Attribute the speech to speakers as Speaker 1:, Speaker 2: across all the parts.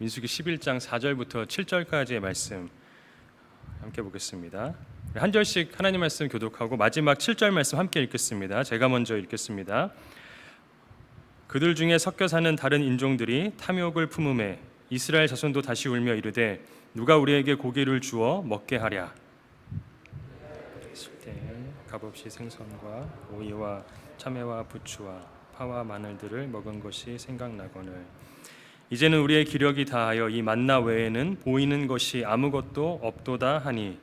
Speaker 1: 민수기 11장 4절부터 7절까지의 말씀 함께 보겠습니다. 한 절씩 하나님 말씀 교독하고 마지막 7절 말씀 함께 읽겠습니다. 제가 먼저 읽겠습니다. 그들 중에 섞여 사는 다른 인종들이 탐욕을 품음에 이스라엘 자손도 다시 울며 이르되 누가 우리에게 고기를 주어 먹게 하랴. 있을 때 값없이 생선과 오이와 참외와 부추와 파와 마늘들을 먹은 것이 생각나거늘 이제는 우리의 기력이 다하여 이 만나 외에는 보이는 것이 아무것도 없도다 하니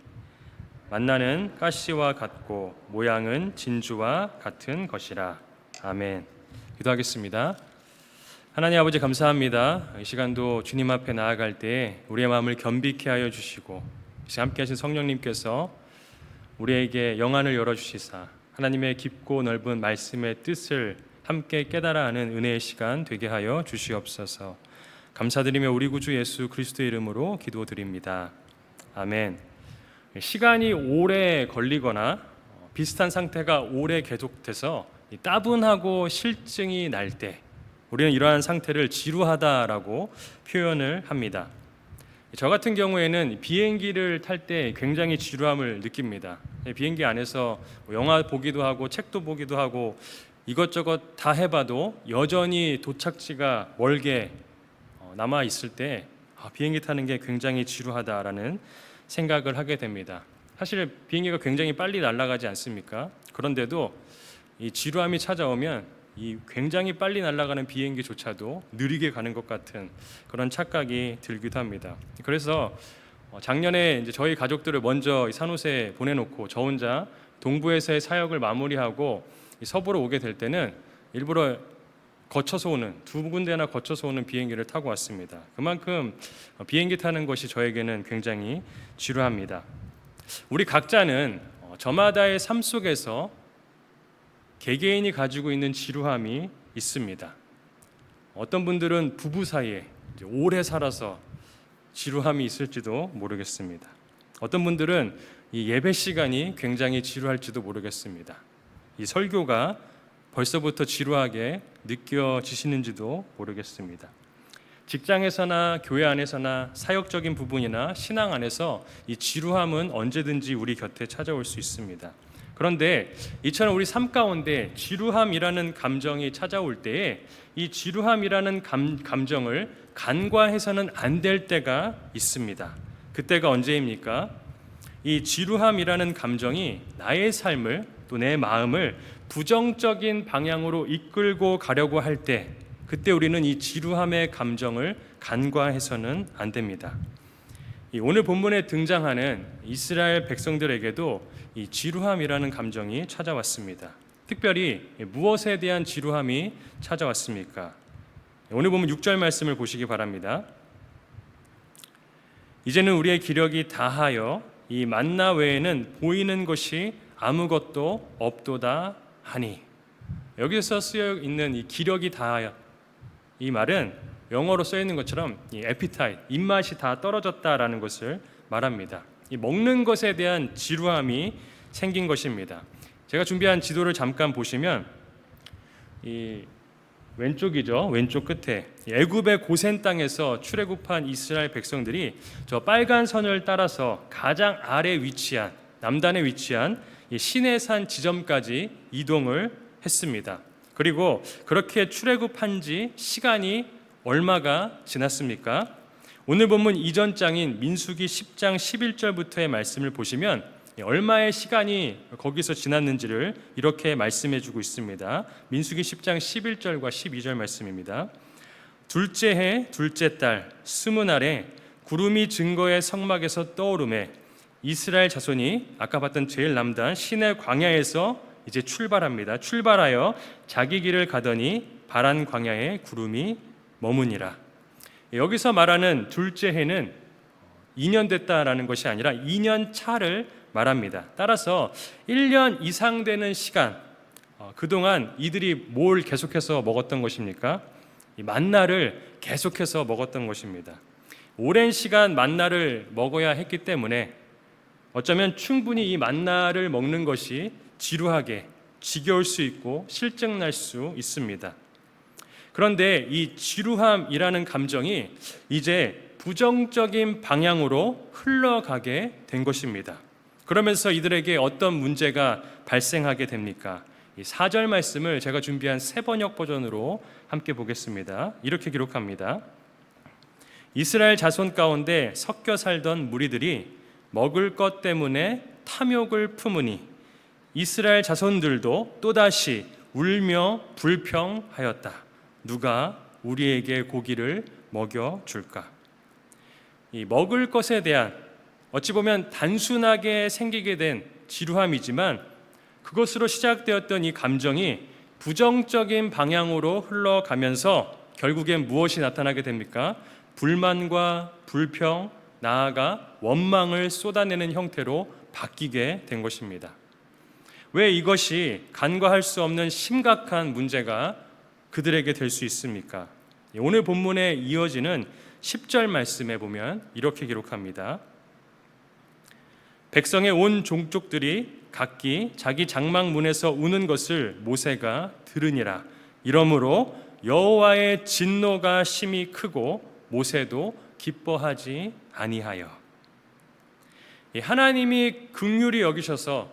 Speaker 1: 만나는 가시와 같고 모양은 진주와 같은 것이라. 아멘. 기도하겠습니다. 하나님 아버지 감사합니다. 이 시간도 주님 앞에 나아갈 때 우리의 마음을 겸비케 하여 주시고 함께 하신 성령님께서 우리에게 영안을 열어주시사 하나님의 깊고 넓은 말씀의 뜻을 함께 깨달아 하는 은혜의 시간 되게 하여 주시옵소서. 감사드리며 우리 구주 예수 그리스도의 이름으로 기도드립니다. 아멘. 시간이 오래 걸리거나 비슷한 상태가 오래 계속돼서 따분하고 실증이 날 때 우리는 이러한 상태를 지루하다라고 표현을 합니다. 저 같은 경우에는 비행기를 탈 때 굉장히 지루함을 느낍니다. 비행기 안에서 영화 보기도 하고 책도 보기도 하고 이것저것 다 해봐도 여전히 도착지가 멀게 남아 있을 때 비행기 타는 게 굉장히 지루하다라는 생각을 하게 됩니다. 사실 비행기가 굉장히 빨리 날아가지 않습니까? 그런데도 이 지루함이 찾아오면 이 굉장히 빨리 날아가는 비행기조차도 느리게 가는 것 같은 그런 착각이 들기도 합니다. 그래서 작년에 이제 저희 가족들을 먼저 산호세에 보내놓고 저 혼자 동부에서의 사역을 마무리하고 서부로 오게 될 때는 일부러 거쳐서 오는 두 군데나 거쳐서 오는 비행기를 타고 왔습니다. 그만큼 비행기 타는 것이 저에게는 굉장히 지루합니다. 우리 각자는 저마다의 삶 속에서 개개인이 가지고 있는 지루함이 있습니다. 어떤 분들은 부부 사이에 오래 살아서 지루함이 있을지도 모르겠습니다. 어떤 분들은 이 예배 시간이 굉장히 지루할지도 모르겠습니다. 이 설교가 벌써부터 지루하게 느껴지시는지도 모르겠습니다. 직장에서나 교회 안에서나 사역적인 부분이나 신앙 안에서 이 지루함은 언제든지 우리 곁에 찾아올 수 있습니다. 그런데 이처럼 우리 삶 가운데 지루함이라는 감정이 찾아올 때에 이 지루함이라는 감정을 간과해서는 안 될 때가 있습니다. 그때가 언제입니까? 이 지루함이라는 감정이 나의 삶을 또 내 마음을 부정적인 방향으로 이끌고 가려고 할 때 그때 우리는 이 지루함의 감정을 간과해서는 안 됩니다. 오늘 본문에 등장하는 이스라엘 백성들에게도 이 지루함이라는 감정이 찾아왔습니다. 특별히 무엇에 대한 지루함이 찾아왔습니까? 오늘 보면 6절 말씀을 보시기 바랍니다. 이제는 우리의 기력이 다하여 이 만나 외에는 보이는 것이 아무것도 없도다 하니 여기서 쓰여 있는 이 기력이 다하여 이 말은 영어로 써 있는 것처럼 이 appetite, 입맛이 다 떨어졌다라는 것을 말합니다. 이 먹는 것에 대한 지루함이 생긴 것입니다. 제가 준비한 지도를 잠깐 보시면 이 왼쪽이죠. 왼쪽 끝에 애굽의 고센 땅에서 출애굽한 이스라엘 백성들이 저 빨간 선을 따라서 가장 아래 위치한 남단에 위치한 이 시내산 지점까지 이동을 했습니다. 그리고 그렇게 출애굽한 지 시간이 얼마가 지났습니까? 오늘 본문 이전 장인 민수기 10장 11절부터의 말씀을 보시면 얼마의 시간이 거기서 지났는지를 이렇게 말씀해 주고 있습니다. 민수기 10장 11절과 12절 말씀입니다. 둘째 해 둘째 달 20날에 구름이 증거의 성막에서 떠오르매 이스라엘 자손이 아까 봤던 제일 남단 시내 광야에서 이제 출발합니다. 출발하여 자기 길을 가더니 바란 광야에 구름이 머무니라. 여기서 말하는 둘째 해는 2년 됐다라는 것이 아니라 2년 차를 말합니다. 따라서 1년 이상 되는 시간, 그동안 이들이 뭘 계속해서 먹었던 것입니까? 이 만나를 계속해서 먹었던 것입니다. 오랜 시간 만나를 먹어야 했기 때문에 어쩌면 충분히 이 만나를 먹는 것이 지루하게 지겨울 수 있고 실증날 수 있습니다. 그런데 이 지루함이라는 감정이 이제 부정적인 방향으로 흘러가게 된 것입니다. 그러면서 이들에게 어떤 문제가 발생하게 됩니까? 이 4절 말씀을 제가 준비한 새번역 버전으로 함께 보겠습니다. 이렇게 기록합니다. 이스라엘 자손 가운데 섞여 살던 무리들이 먹을 것 때문에 탐욕을 품으니 이스라엘 자손들도 또다시 울며 불평하였다. 누가 우리에게 고기를 먹여줄까? 이 먹을 것에 대한 어찌 보면 단순하게 생기게 된 지루함이지만 그것으로 시작되었던 이 감정이 부정적인 방향으로 흘러가면서 결국엔 무엇이 나타나게 됩니까? 불만과 불평, 나아가 원망을 쏟아내는 형태로 바뀌게 된 것입니다. 왜 이것이 간과할 수 없는 심각한 문제가 그들에게 될 수 있습니까? 오늘 본문에 이어지는 10절 말씀에 보면 이렇게 기록합니다. 백성의 온 종족들이 각기 자기 장막문에서 우는 것을 모세가 들으니라. 이러므로 여호와의 진노가 심히 크고 모세도 기뻐하지 아니하여. 하나님이 긍휼히 여기셔서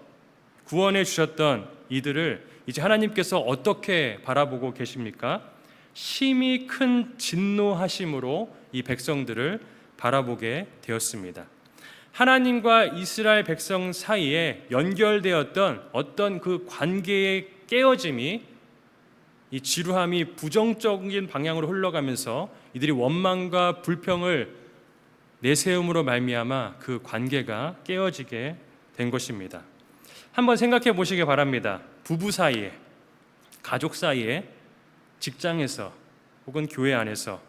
Speaker 1: 구원해 주셨던 이들을 이제 하나님께서 어떻게 바라보고 계십니까? 심히 큰 진노하심으로 이 백성들을 바라보게 되었습니다. 하나님과 이스라엘 백성 사이에 연결되었던 어떤 그 관계의 깨어짐이 이 지루함이 부정적인 방향으로 흘러가면서 이들이 원망과 불평을 내세움으로 말미암아 그 관계가 깨어지게 된 것입니다. 한번 생각해 보시기 바랍니다. 부부 사이에, 가족 사이에, 직장에서 혹은 교회 안에서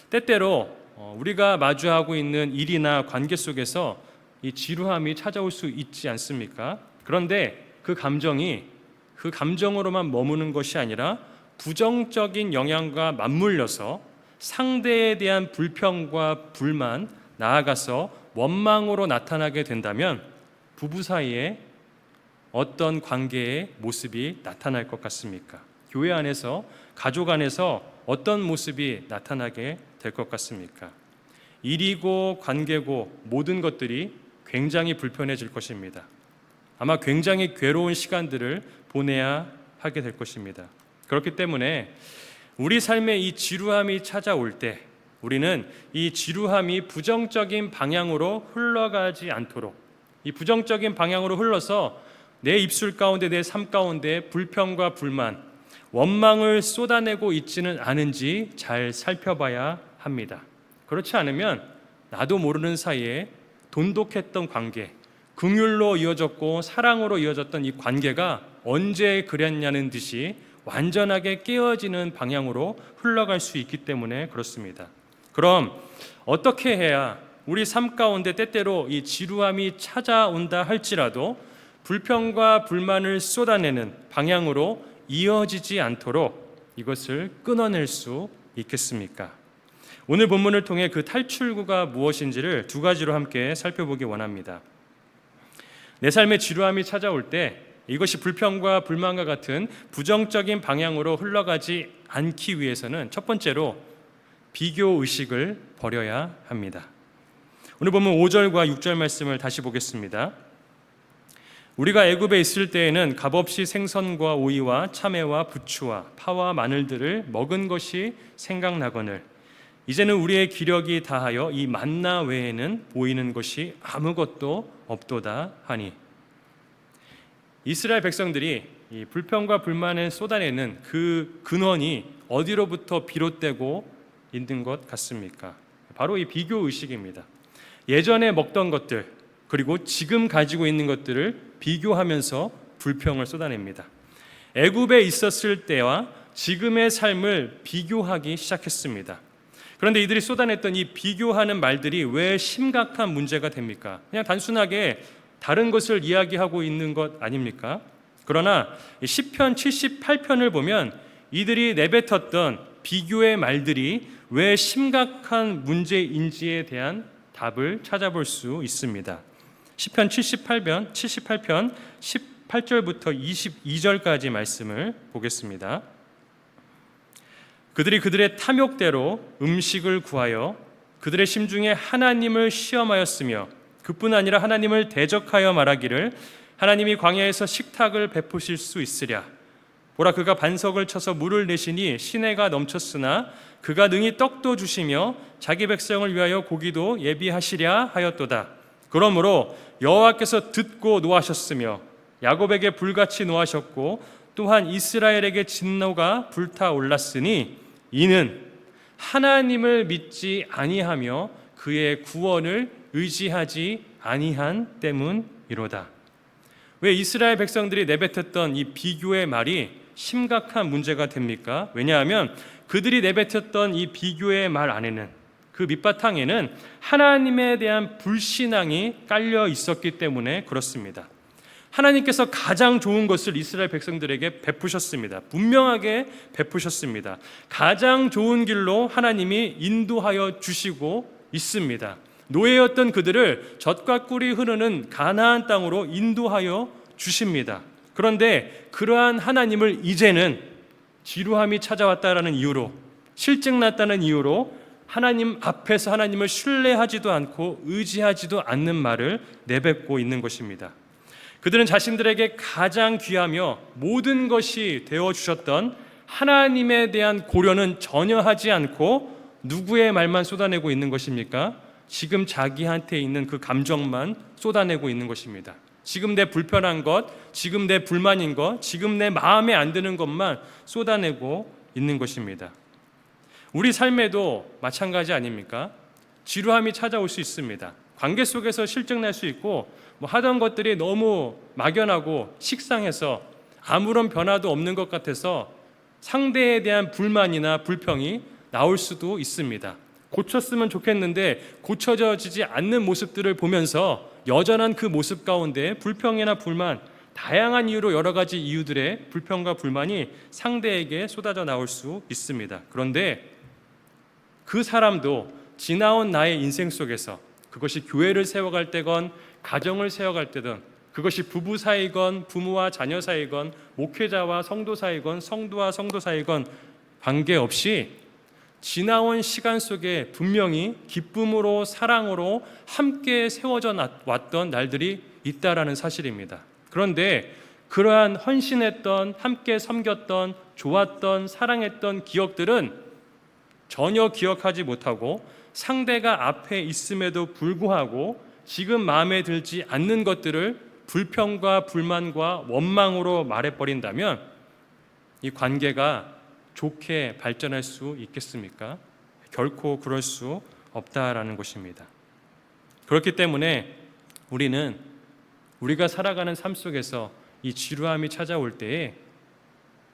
Speaker 1: 때때로 우리가 마주하고 있는 일이나 관계 속에서 이 지루함이 찾아올 수 있지 않습니까? 그런데 그 감정으로만 머무는 것이 아니라 부정적인 영향과 맞물려서 상대에 대한 불평과 불만, 나아가서 원망으로 나타나게 된다면 부부 사이에 어떤 관계의 모습이 나타날 것 같습니까? 교회 안에서, 가족 안에서 어떤 모습이 나타나게 될 것 같습니까? 일이고 관계고 모든 것들이 굉장히 불편해질 것입니다. 아마 굉장히 괴로운 시간들을 보내야 하게 될 것입니다. 그렇기 때문에 우리 삶에 이 지루함이 찾아올 때 우리는 이 지루함이 부정적인 방향으로 흘러가지 않도록, 이 부정적인 방향으로 흘러서 내 입술 가운데, 내 삶 가운데 불평과 불만, 원망을 쏟아내고 있지는 않은지 잘 살펴봐야 합니다. 그렇지 않으면 나도 모르는 사이에 돈독했던 관계, 긍휼로 이어졌고 사랑으로 이어졌던 이 관계가 언제 그랬냐는 듯이 완전하게 깨어지는 방향으로 흘러갈 수 있기 때문에 그렇습니다. 그럼 어떻게 해야 우리 삶 가운데 때때로 이 지루함이 찾아온다 할지라도 불평과 불만을 쏟아내는 방향으로 이어지지 않도록 이것을 끊어낼 수 있겠습니까? 오늘 본문을 통해 그 탈출구가 무엇인지를 두 가지로 함께 살펴보기 원합니다. 내 삶에 지루함이 찾아올 때 이것이 불평과 불만과 같은 부정적인 방향으로 흘러가지 않기 위해서는 첫 번째로 비교의식을 버려야 합니다. 오늘 보면 5절과 6절 말씀을 다시 보겠습니다. 우리가 애굽에 있을 때에는 값없이 생선과 오이와 참외와 부추와 파와 마늘들을 먹은 것이 생각나거늘 이제는 우리의 기력이 다하여 이 만나 외에는 보이는 것이 아무것도 없도다 하니. 이스라엘 백성들이 이 불평과 불만을 쏟아내는 그 근원이 어디로부터 비롯되고 있는 것 같습니까? 바로 이 비교의식입니다. 예전에 먹던 것들 그리고 지금 가지고 있는 것들을 비교하면서 불평을 쏟아냅니다. 애굽에 있었을 때와 지금의 삶을 비교하기 시작했습니다. 그런데 이들이 쏟아냈던 이 비교하는 말들이 왜 심각한 문제가 됩니까? 그냥 단순하게 다른 것을 이야기하고 있는 것 아닙니까? 그러나 시편 78편을 보면 이들이 내뱉었던 비교의 말들이 왜 심각한 문제인지에 대한 답을 찾아볼 수 있습니다. 시편 78편 18절부터 22절까지 말씀을 보겠습니다. 그들이 그들의 탐욕대로 음식을 구하여 그들의 심중에 하나님을 시험하였으며 그뿐 아니라 하나님을 대적하여 말하기를 하나님이 광야에서 식탁을 베푸실 수 있으랴. 보라, 그가 반석을 쳐서 물을 내시니 시내가 넘쳤으나 그가 능히 떡도 주시며 자기 백성을 위하여 고기도 예비하시랴 하였도다. 그러므로 여호와께서 듣고 노하셨으며 야곱에게 불같이 노하셨고 또한 이스라엘에게 진노가 불타올랐으니 이는 하나님을 믿지 아니하며 그의 구원을 의지하지 아니한 때문이로다. 왜 이스라엘 백성들이 내뱉었던 이 비교의 말이 심각한 문제가 됩니까? 왜냐하면 그들이 내뱉었던 이 비교의 말 안에는, 그 밑바탕에는 하나님에 대한 불신앙이 깔려 있었기 때문에 그렇습니다. 하나님께서 가장 좋은 것을 이스라엘 백성들에게 베푸셨습니다. 분명하게 베푸셨습니다. 가장 좋은 길로 하나님이 인도하여 주시고 있습니다. 노예였던 그들을 젖과 꿀이 흐르는 가나안 땅으로 인도하여 주십니다. 그런데 그러한 하나님을 이제는 지루함이 찾아왔다라는 이유로, 실증났다는 이유로 하나님 앞에서 하나님을 신뢰하지도 않고 의지하지도 않는 말을 내뱉고 있는 것입니다. 그들은 자신들에게 가장 귀하며 모든 것이 되어주셨던 하나님에 대한 고려는 전혀 하지 않고 누구의 말만 쏟아내고 있는 것입니까? 지금 자기한테 있는 그 감정만 쏟아내고 있는 것입니다. 지금 내 불편한 것, 지금 내 불만인 것, 지금 내 마음에 안 드는 것만 쏟아내고 있는 것입니다. 우리 삶에도 마찬가지 아닙니까? 지루함이 찾아올 수 있습니다. 관계 속에서 실증날 수 있고 하던 것들이 너무 막연하고 식상해서 아무런 변화도 없는 것 같아서 상대에 대한 불만이나 불평이 나올 수도 있습니다. 고쳤으면 좋겠는데 고쳐지지 않는 모습들을 보면서 여전한 그 모습 가운데 불평이나 불만, 다양한 이유로 여러 가지 이유들의 불평과 불만이 상대에게 쏟아져 나올 수 있습니다. 그런데 그 사람도 지나온 나의 인생 속에서, 그것이 교회를 세워갈 때건 가정을 세워갈 때든, 그것이 부부 사이건 부모와 자녀 사이건 목회자와 성도 사이건 성도와 성도 사이건 관계없이 지나온 시간 속에 분명히 기쁨으로 사랑으로 함께 세워져 왔던 날들이 있다라는 사실입니다. 그런데 그러한 헌신했던, 함께 섬겼던, 좋았던, 사랑했던 기억들은 전혀 기억하지 못하고 상대가 앞에 있음에도 불구하고 지금 마음에 들지 않는 것들을 불평과 불만과 원망으로 말해버린다면 이 관계가 좋게 발전할 수 있겠습니까? 결코 그럴 수 없다라는 것입니다. 그렇기 때문에 우리는 우리가 살아가는 삶 속에서 이 지루함이 찾아올 때에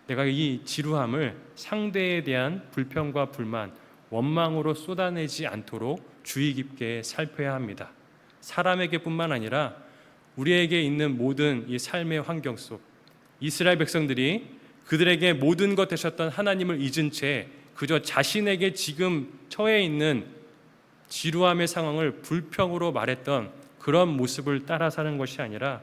Speaker 1: 내가 이 지루함을 상대에 대한 불평과 불만, 원망으로 쏟아내지 않도록 주의 깊게 살펴야 합니다. 사람에게뿐만 아니라 우리에게 있는 모든 이 삶의 환경 속, 이스라엘 백성들이 그들에게 모든 것 되셨던 하나님을 잊은 채 그저 자신에게 지금 처해 있는 지루함의 상황을 불평으로 말했던 그런 모습을 따라 사는 것이 아니라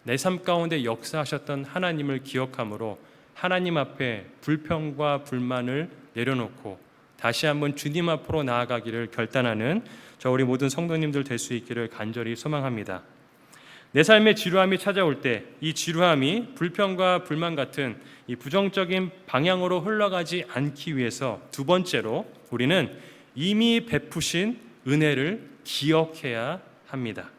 Speaker 1: 내 삶 가운데 역사하셨던 하나님을 기억함으로 하나님 앞에 불평과 불만을 내려놓고 다시 한번 주님 앞으로 나아가기를 결단하는 저 우리 모든 성도님들 될 수 있기를 간절히 소망합니다. 내 삶에 지루함이 찾아올 때 이 지루함이 불평과 불만 같은 이 부정적인 방향으로 흘러가지 않기 위해서 두 번째로 우리는 이미 베푸신 은혜를 기억해야 합니다.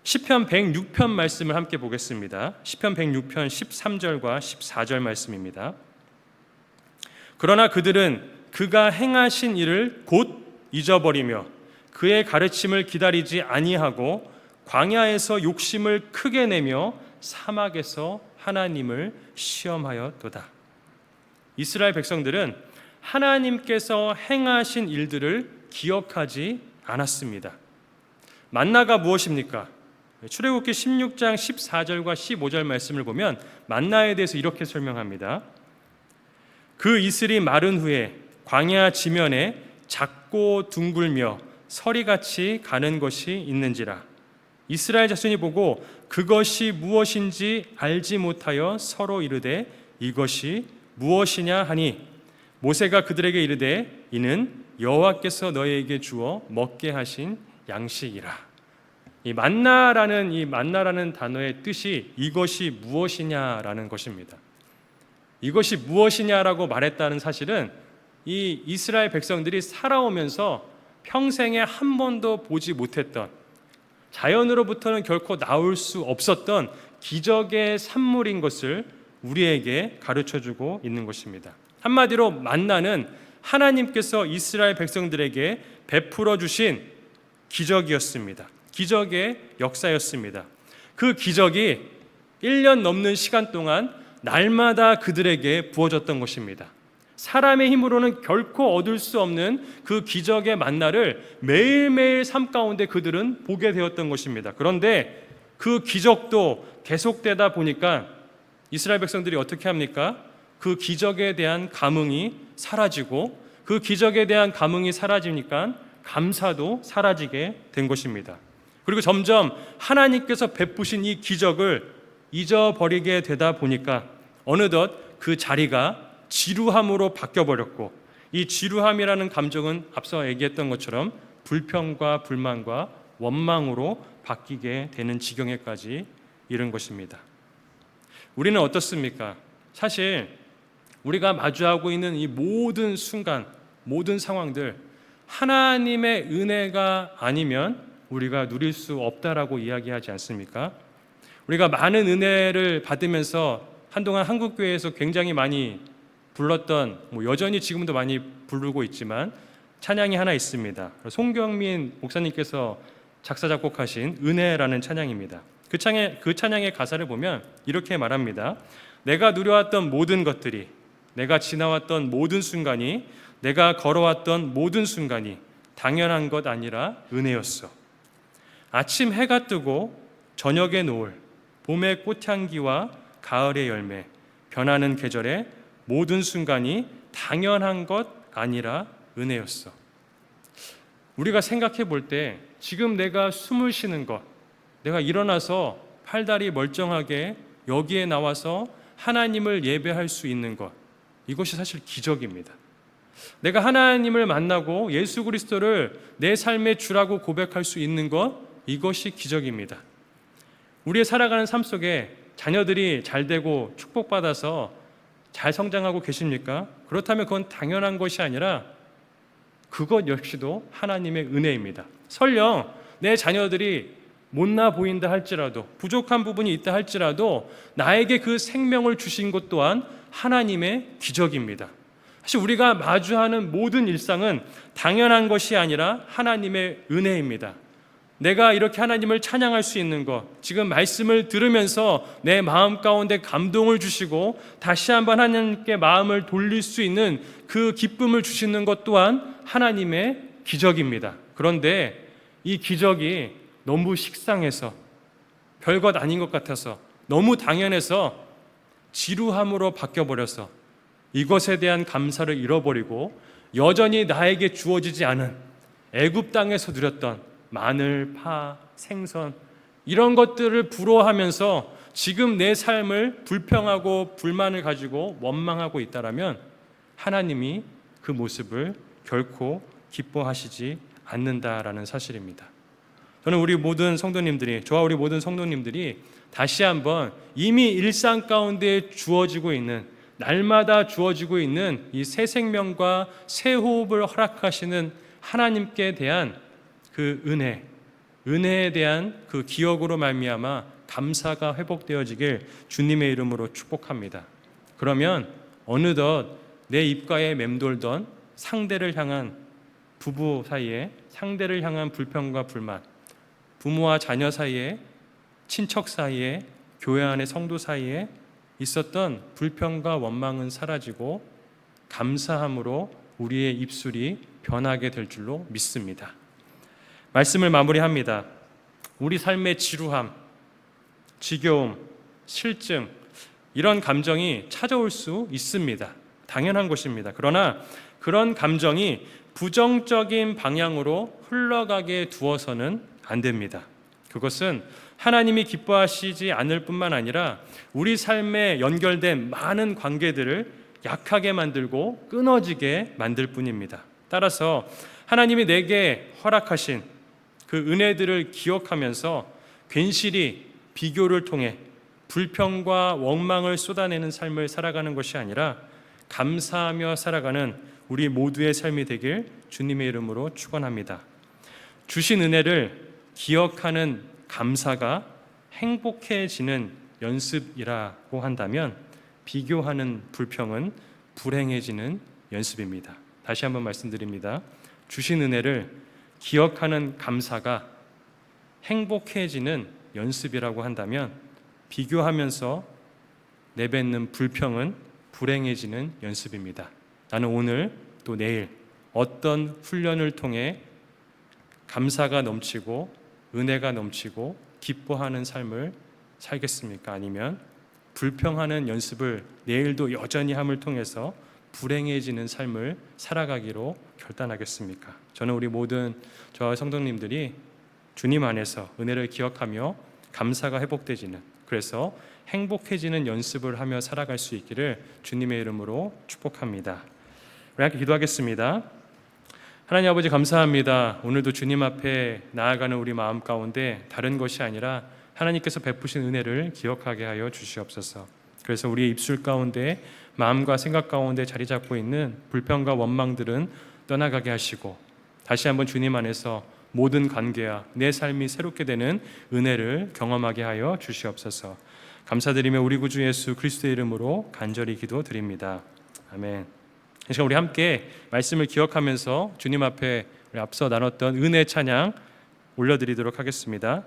Speaker 1: 시편 106편 말씀을 함께 보겠습니다. 시편 106편 13절과 14절 말씀입니다. 그러나 그들은 그가 행하신 일을 곧 잊어버리며 그의 가르침을 기다리지 아니하고 광야에서 욕심을 크게 내며 사막에서 하나님을 시험하였도다. 이스라엘 백성들은 하나님께서 행하신 일들을 기억하지 않았습니다. 만나가 무엇입니까? 출애굽기 16장 14절과 15절 말씀을 보면 만나에 대해서 이렇게 설명합니다. 그 이슬이 마른 후에 광야 지면에 작고 둥글며 서리같이 가는 것이 있는지라. 이스라엘 자손이 보고 그것이 무엇인지 알지 못하여 서로 이르되 이것이 무엇이냐 하니 모세가 그들에게 이르되 이는 여호와께서 너희에게 주어 먹게 하신 양식이라. 이 만나라는 단어의 뜻이 이것이 무엇이냐라는 것입니다. 이것이 무엇이냐라고 말했다는 사실은 이 이스라엘 백성들이 살아오면서 평생에 한 번도 보지 못했던, 자연으로부터는 결코 나올 수 없었던 기적의 산물인 것을 우리에게 가르쳐주고 있는 것입니다. 한마디로 만나는 하나님께서 이스라엘 백성들에게 베풀어 주신 기적이었습니다. 기적의 역사였습니다. 그 기적이 1년 넘는 시간 동안 날마다 그들에게 부어졌던 것입니다. 사람의 힘으로는 결코 얻을 수 없는 그 기적의 만나를 매일매일 삶 가운데 그들은 보게 되었던 것입니다. 그런데 그 기적도 계속되다 보니까 이스라엘 백성들이 어떻게 합니까? 그 기적에 대한 감흥이 사라지고, 그 기적에 대한 감흥이 사라지니까 감사도 사라지게 된 것입니다. 그리고 점점 하나님께서 베푸신 이 기적을 잊어버리게 되다 보니까 어느덧 그 자리가 지루함으로 바뀌어버렸고, 이 지루함이라는 감정은 앞서 얘기했던 것처럼 불평과 불만과 원망으로 바뀌게 되는 지경에까지 이른 것입니다. 우리는 어떻습니까? 사실 우리가 마주하고 있는 이 모든 순간, 모든 상황들, 하나님의 은혜가 아니면 우리가 누릴 수 없다라고 이야기하지 않습니까? 우리가 많은 은혜를 받으면서 한동안 한국교회에서 굉장히 많이 불렀던, 여전히 지금도 많이 부르고 있지만 찬양이 하나 있습니다. 송경민 목사님께서 작사 작곡하신 은혜라는 찬양입니다. 그 찬양의 가사를 보면 이렇게 말합니다. 내가 누려왔던 모든 것들이, 내가 지나왔던 모든 순간이, 내가 걸어왔던 모든 순간이 당연한 것 아니라 은혜였어. 아침 해가 뜨고 저녁의 노을, 봄의 꽃향기와 가을의 열매, 변하는 계절의 모든 순간이 당연한 것 아니라 은혜였어. 우리가 생각해 볼 때 지금 내가 숨을 쉬는 것, 내가 일어나서 팔다리 멀쩡하게 여기에 나와서 하나님을 예배할 수 있는 것, 이것이 사실 기적입니다. 내가 하나님을 만나고 예수 그리스도를 내 삶의 주라고 고백할 수 있는 것, 이것이 기적입니다. 우리의 살아가는 삶 속에 자녀들이 잘 되고 축복받아서 잘 성장하고 계십니까? 그렇다면 그건 당연한 것이 아니라 그것 역시도 하나님의 은혜입니다. 설령 내 자녀들이 못나 보인다 할지라도, 부족한 부분이 있다 할지라도 나에게 그 생명을 주신 것 또한 하나님의 기적입니다. 사실 우리가 마주하는 모든 일상은 당연한 것이 아니라 하나님의 은혜입니다. 내가 이렇게 하나님을 찬양할 수 있는 것, 지금 말씀을 들으면서 내 마음 가운데 감동을 주시고 다시 한번 하나님께 마음을 돌릴 수 있는 그 기쁨을 주시는 것 또한 하나님의 기적입니다. 그런데 이 기적이 너무 식상해서, 별것 아닌 것 같아서, 너무 당연해서 지루함으로 바뀌어버려서 이것에 대한 감사를 잃어버리고 여전히 나에게 주어지지 않은 애굽 땅에서 누렸던 마늘, 파, 생선, 이런 것들을 부러워하면서 지금 내 삶을 불평하고 불만을 가지고 원망하고 있다라면 하나님이 그 모습을 결코 기뻐하시지 않는다라는 사실입니다. 저는 우리 모든 성도님들이, 저와 우리 모든 성도님들이 다시 한번 이미 일상 가운데 주어지고 있는, 날마다 주어지고 있는 이 새 생명과 새 호흡을 허락하시는 하나님께 대한 그 은혜에 대한 그 기억으로 말미암아 감사가 회복되어지길 주님의 이름으로 축복합니다. 그러면 어느덧 내 입가에 맴돌던 상대를 향한 부부 사이에, 상대를 향한 불평과 불만, 부모와 자녀 사이에, 친척 사이에, 교회 안의 성도 사이에 있었던 불평과 원망은 사라지고 감사함으로 우리의 입술이 변하게 될 줄로 믿습니다. 말씀을 마무리합니다. 우리 삶의 지루함, 지겨움, 실증, 이런 감정이 찾아올 수 있습니다. 당연한 것입니다. 그러나 그런 감정이 부정적인 방향으로 흘러가게 두어서는 안 됩니다. 그것은 하나님이 기뻐하시지 않을 뿐만 아니라 우리 삶에 연결된 많은 관계들을 약하게 만들고 끊어지게 만들 뿐입니다. 따라서 하나님이 내게 허락하신 그 은혜들을 기억하면서 괜시리 비교를 통해 불평과 원망을 쏟아내는 삶을 살아가는 것이 아니라 감사하며 살아가는 우리 모두의 삶이 되길 주님의 이름으로 축원합니다. 주신 은혜를 기억하는 감사가 행복해지는 연습이라고 한다면 비교하는 불평은 불행해지는 연습입니다. 다시 한번 말씀드립니다. 주신 은혜를 기억하는 감사가 행복해지는 연습이라고 한다면 비교하면서 내뱉는 불평은 불행해지는 연습입니다. 나는 오늘 또 내일 어떤 훈련을 통해 감사가 넘치고 은혜가 넘치고 기뻐하는 삶을 살겠습니까? 아니면 불평하는 연습을 내일도 여전히 함을 통해서 불행해지는 삶을 살아가기로 결단하겠습니까? 저는 우리 모든 저와 성도님들이 주님 안에서 은혜를 기억하며 감사가 회복되지는, 그래서 행복해지는 연습을 하며 살아갈 수 있기를 주님의 이름으로 축복합니다. 우리 함께 기도하겠습니다. 하나님 아버지 감사합니다. 오늘도 주님 앞에 나아가는 우리 마음 가운데 다른 것이 아니라 하나님께서 베푸신 은혜를 기억하게 하여 주시옵소서. 그래서 우리의 입술 가운데 마음과 생각 가운데 자리 잡고 있는 불평과 원망들은 떠나가게 하시고 다시 한번 주님 안에서 모든 관계와 내 삶이 새롭게 되는 은혜를 경험하게 하여 주시옵소서. 감사드리며 우리 구주 예수 그리스도의 이름으로 간절히 기도드립니다. 아멘. 이 시간 우리 함께 말씀을 기억하면서 주님 앞에 우리 앞서 나눴던 은혜 찬양 올려드리도록 하겠습니다.